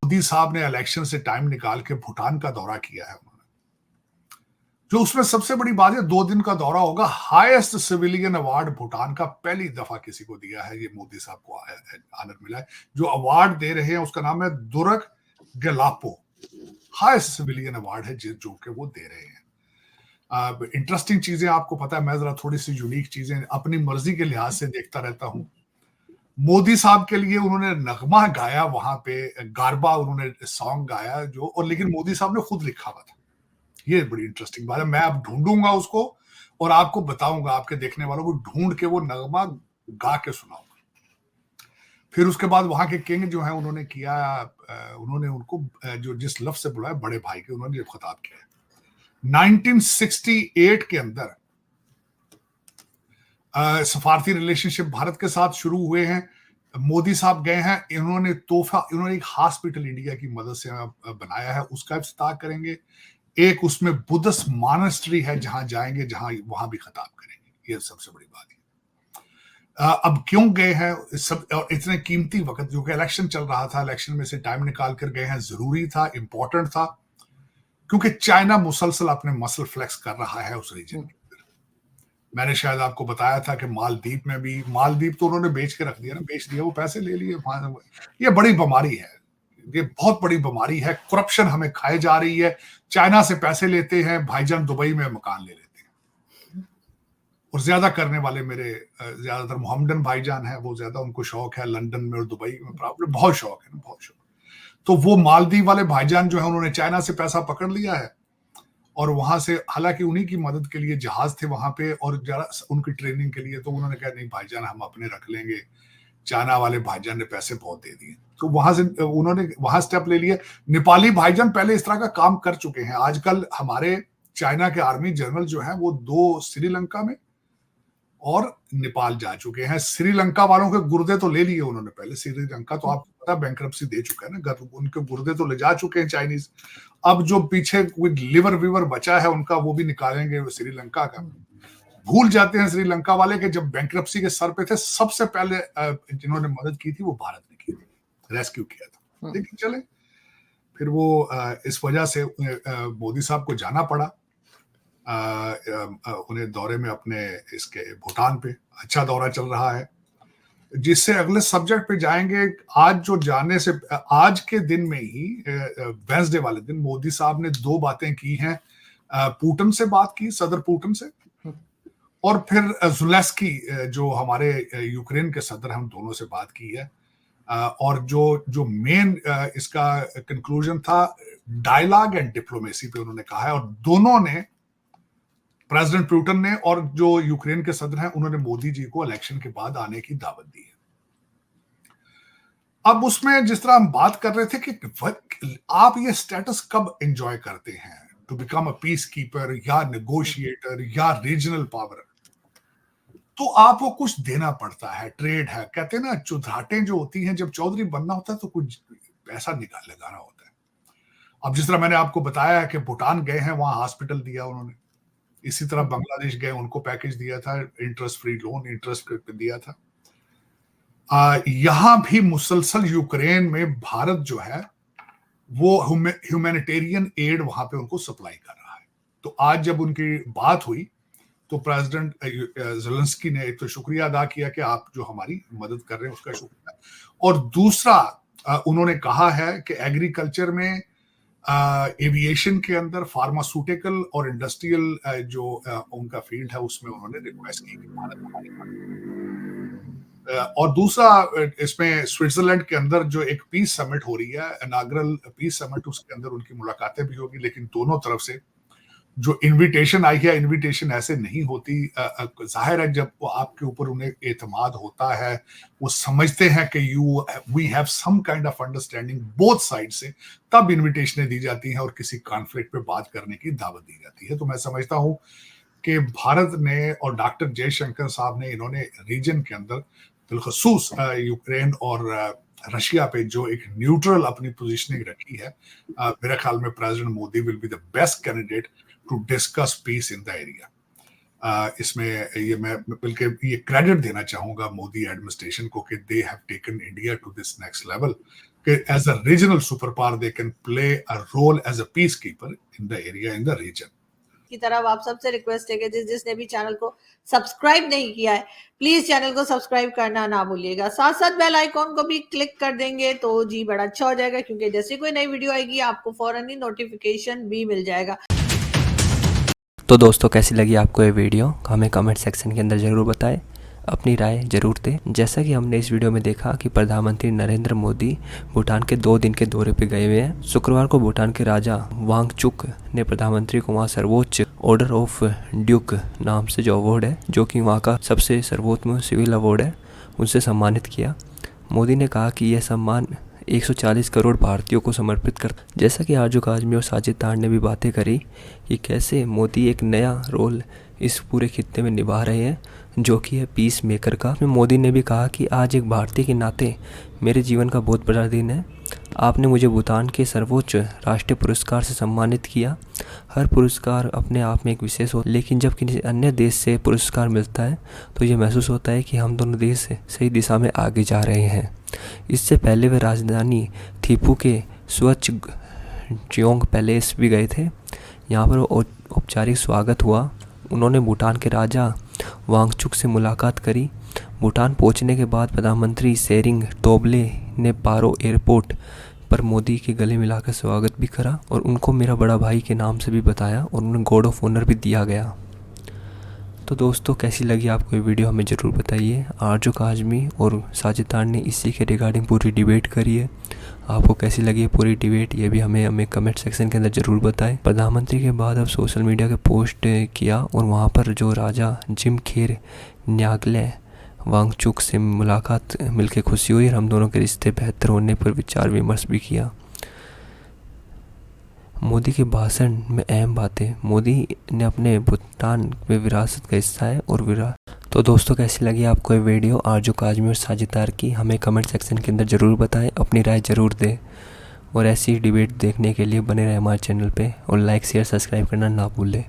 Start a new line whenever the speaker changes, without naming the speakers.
मोदी साहब ने इलेक्शन से टाइम निकाल के भूटान का दौरा किया है उन्होंने, जो उसमें सबसे बड़ी बात है 2 दिन का दौरा होगा। हाईएस्ट सिविलियन अवार्ड भूटान का पहली दफा किसी को दिया है, ये मोदी साहब को ऑनर मिला है। जो अवार्ड दे रहे हैं उसका नाम है दुर्ग गेलापो, हाईएस्ट सिविलियन अवार्ड है जो कि वो दे रहे हैं। इंटरेस्टिंग चीजें आपको पता है, मैं जरा थोड़ी सी यूनिक चीजें अपनी मर्जी के लिहाज से देखता रहता हूं। मोदी साहब के लिए उन्होंने नगमा गाया वहां पे, गारबा उन्होंने सॉन्ग गाया जो, और लेकिन मोदी साहब ने खुद लिखा हुआ था। ये बड़ी इंटरेस्टिंग बात है। मैं अब ढूंढूंगा उसको और आपको बताऊंगा, आपके देखने वालों को ढूंढ के वो नगमा गा के सुनाऊंगा। फिर उसके बाद वहां के किंग जो है उन्होंने किया, उन्होंने उनको जो जिस लफ्ज से बुलाया बड़े भाई के, उन्होंने जब खिताब किया 1968 के अंदर सफारती रिलेशनशिप भारत के साथ शुरू हुए हैं। मोदी साहब गए हैं, इन्होंने एक हॉस्पिटल इंडिया की मदद से बनाया है, उसका इफ्तिताह करेंगे। एक उसमें बुद्धिस्ट मॉनेस्ट्री है जहां जाएंगे, जहां वहां भी खिताब करेंगे। ये सबसे बड़ी बात है। अब क्यों गए हैं सब, और इतने कीमती वक्त, जो कि इलेक्शन चल रहा था, इलेक्शन में से टाइम निकाल कर गए हैं, जरूरी था, इंपॉर्टेंट था, क्योंकि चाइना मुसलसल अपने मसल फ्लेक्स कर रहा है उस रीजन के अंदर। मैंने शायद आपको बताया था कि मालदीव में भी, मालदीव तो उन्होंने बेच के रख दिया ना, बेच दिया, वो पैसे ले लिए। ये बड़ी बीमारी है, ये बहुत बड़ी बीमारी है। करप्शन हमें खाए जा रही है। चाइना से पैसे लेते हैं, भाईजान दुबई में मकान ले लेते हैं, और ज्यादा करने वाले मेरे ज्यादातर मोहम्मदन भाईजान हैं, वो ज्यादा उनको शौक है लंदन में और दुबई में, बहुत शौक है ना, बहुत शौक। तो वो मालदीव वाले भाईजान जो है उन्होंने चाइना से पैसा पकड़ लिया है, और वहां से, हालांकि उन्हीं की मदद के लिए जहाज थे वहां पे और जरा उनकी ट्रेनिंग के लिए, तो उन्होंने कहा नहीं भाईजान हम अपने रख लेंगे। चाइना वाले भाईजान ने पैसे बहुत दे दिए, तो वहां से उन्होंने वहां स्टेप ले लिया। नेपाली भाईजान पहले इस तरह का काम कर चुके हैं। आजकल हमारे चाइना के आर्मी जनरल जो है वो 2 श्रीलंका में और नेपाल जा चुके हैं। श्रीलंका वालों के गुर्दे तो ले लिए उन्होंने पहले, श्रीलंका तो आपको पता बैंक्रप्सी दे चुका है ना, उनके गुर्दे तो ले जा चुके हैं चाइनीज। अब जो पीछे लिवर विवर बचा है उनका, वो भी निकालेंगे श्रीलंका का। भूल जाते हैं श्रीलंका वाले के जब बैंक्रप्सी के सर पे थे, सबसे पहले जिन्होंने मदद की थी वो भारत ने की थी, रेस्क्यू किया था। लेकिन चले, फिर वो इस वजह से मोदी साहब को जाना पड़ा उन्हें दौरे में अपने इसके भूटान पे। अच्छा दौरा चल रहा है, जिससे अगले सब्जेक्ट पे जाएंगे। आज जो जाने से, आज के दिन में ही वेंसडे वाले दिन मोदी साहब ने 2 बातें की हैं। पुतिन से बात की, सदर पुतिन से, और फिर ज़ेलेंस्की जो हमारे यूक्रेन के सदर हैं, हम दोनों से बात की है। और जो मेन इसका कंक्लूजन था, डायलॉग एंड डिप्लोमेसी पे उन्होंने कहा है। और दोनों ने, प्रेसिडेंट पुतिन ने और जो यूक्रेन के सदर हैं, उन्होंने मोदी जी को इलेक्शन के बाद आने की दावत दी है। अब उसमें जिस तरह हम बात कर रहे थे कि आप ये स्टेटस कब एंजॉय करते हैं, to become a peacekeeper या नेगोशिएटर या रीजनल पावर, तो आपको कुछ देना पड़ता है। ट्रेड है, कहते हैं ना, चुधाटें जो होती हैं, जब चौधरी बनना होता है तो कुछ पैसा लगाना होता है। अब जिस तरह मैंने आपको बताया है कि भूटान गए हैं, वहां हॉस्पिटल दिया उन्होंने। इसी तरह बांग्लादेश गए, उनको पैकेज दिया था, इंटरेस्ट फ्री लोन, इंटरेस्ट दिया था। यहां भी मुसलसल यूक्रेन में भारत जो है वो ह्यूमैनिटेरियन एड वहां पे उनको सप्लाई कर रहा है। तो आज जब उनकी बात हुई तो प्रेसिडेंट ज़ेलेंस्की ने एक तो शुक्रिया अदा किया कि आप जो हमारी मदद कर रहे हैं उसका शुक्रिया, और दूसरा उन्होंने कहा है कि एग्रीकल्चर में, एविएशन के अंदर, फार्मास्यूटिकल और इंडस्ट्रियल जो उनका फील्ड है, उसमें उन्होंने रिक्वेस्ट की कि भारत हमारी मदद। और दूसरा, इसमें स्विट्जरलैंड के अंदर जो एक पीस समिट हो रही है, इनॉग्रल पीस समिट, उसके अंदर उनकी मुलाकातें भी होगी। लेकिन दोनों तरफ से जो इनविटेशन आई है, इनविटेशन ऐसे नहीं होती। जाहिर है जब वो आपके ऊपर उन्हें एतमाद होता है, वो समझते हैं कि we have some kind of understanding both side से, तब इनविटेशनें दी जाती हैं और किसी कॉन्फ्लिक्ट पे बात करने की दावत दी जाती है। तो मैं समझता हूं कि भारत ने और डॉक्टर जयशंकर साहब ने, इन्होंने रीजन के अंदर बिलखसूस यूक्रेन और रशिया पे जो एक न्यूट्रल अपनी पोजीशनिंग रखी है, मेरे ख्याल में president Modi will be the best candidate to discuss peace in the area. इसमें ये मैं बल्कि ये क्रेडिट देना चाहूंगा मोदी एडमिनिस्ट्रेशन को कि they have taken India to this next level कि as a regional superpower they can play a role as a peacekeeper in the area, in the region.
की तरफ आप सबसे रिक्वेस्ट है कि जिसने भी चैनल को सब्सक्राइब नहीं किया है प्लीज चैनल को सब्सक्राइब करना ना भूलिएगा, साथ साथ बेल आइकॉन को भी क्लिक कर देंगे तो जी बड़ा अच्छा हो जाएगा, क्योंकि जैसे कोई नई वीडियो आएगी आपको फौरन ही नोटिफिकेशन भी मिल जाएगा।
तो दोस्तों कैसी लगी आपको ये वीडियो हमें कमेंट सेक्शन के अंदर ज़रूर बताएं, अपनी राय जरूर दें। जैसा कि हमने इस वीडियो में देखा कि प्रधानमंत्री नरेंद्र मोदी भूटान के 2 दिन के दौरे पे गए हुए हैं। शुक्रवार को भूटान के राजा वांगचुक ने प्रधानमंत्री को वहाँ सर्वोच्च ऑर्डर ऑफ ड्यूक नाम से जो अवार्ड है, जो कि वहाँ का सबसे सर्वोत्तम सिविल अवार्ड है, उनसे सम्मानित किया। मोदी ने कहा कि यह सम्मान 140 करोड़ भारतीयों को समर्पित कर। जैसा कि आरजू काजमी और साजिद तार ने भी बातें करी कि कैसे मोदी एक नया रोल इस पूरे खित्ते में निभा रहे हैं, जो कि है पीस मेकर का। मोदी ने भी कहा कि आज एक भारतीय के नाते मेरे जीवन का बहुत बड़ा दिन है। आपने मुझे भूटान के सर्वोच्च राष्ट्रीय पुरस्कार से सम्मानित किया। हर पुरस्कार अपने आप में एक विशेष हो, लेकिन जब किसी अन्य देश से पुरस्कार मिलता है तो ये महसूस होता है कि हम दोनों देश सही दिशा में आगे जा रहे हैं। इससे पहले वे राजधानी थिम्पू के स्वच्छ चियोंग पैलेस भी गए थे। यहाँ पर औपचारिक स्वागत हुआ। उन्होंने भूटान के राजा वांगचुक से मुलाकात करी। भूटान पहुंचने के बाद प्रधानमंत्री शेरिंग टोब्ले ने पारो एयरपोर्ट पर मोदी के गले मिलाकर स्वागत भी करा और उनको मेरा बड़ा भाई के नाम से भी बताया और उन्हें गॉड ऑफ ऑनर भी दिया गया। तो दोस्तों कैसी लगी आपको ये वीडियो हमें ज़रूर बताइए। आरजू काजमी और साजिद तार ने इसी के रिगार्डिंग पूरी डिबेट करी है। आपको कैसी लगी है पूरी डिबेट, ये भी हमें कमेंट सेक्शन के अंदर ज़रूर बताएं। प्रधानमंत्री के बाद अब सोशल मीडिया के पोस्ट किया और वहाँ पर जो राजा जिम खेर न्यागले वांगचुक से मुलाकात मिलकर खुशी हुई और हम दोनों के रिश्ते बेहतर होने पर विचार विमर्श भी किया। मोदी के भाषण में अहम बातें, मोदी ने अपने भूटान में विरासत का हिस्सा है और तो दोस्तों कैसी लगी आपको ये वीडियो आरजू काजमी और साजिद तार की, हमें कमेंट सेक्शन के अंदर ज़रूर बताएं, अपनी राय ज़रूर दें और ऐसी डिबेट देखने के लिए बने रहे हमारे चैनल पे और लाइक शेयर सब्सक्राइब करना ना भूलें।